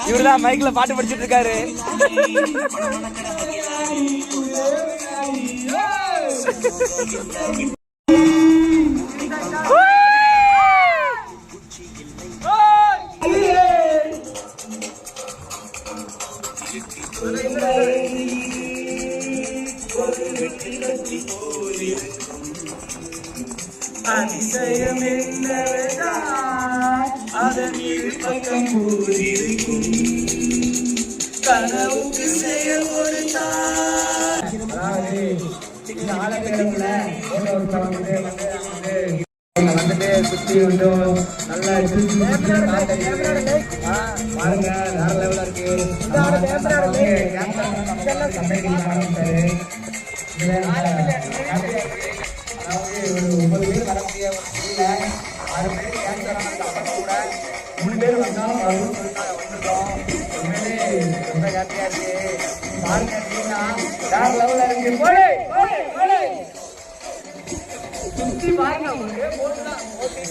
இவருதான் மைக்ல பாட்டு படிச்சிட்டு இருக்காரு. அதிசயம் என்னவென்றால் அதன் இரு பக்கம் கூறியிருக்கும் கனவுக்கு செயல் கொடுத்தார். வந்துட்டு சுத்தி கொஞ்சம் நல்லா பாருங்க, வேற லெவலா இருக்கு. அதாவது ஒரு 9 பேர் வரக்கூடிய ஒரு ஸ்கூல்ல 6 பேர் கேன்சர் கூட 3 பேர் வந்தாலும் வந்துட்டோம். உண்மையிலே ரொம்ப ஹாப்பியா இருக்கு. பாருங்க அப்படின்னா வேற லெவல்ல இருக்கு. சுத்தி பாருங்க, ஒரே போட்டுதான் போட்டு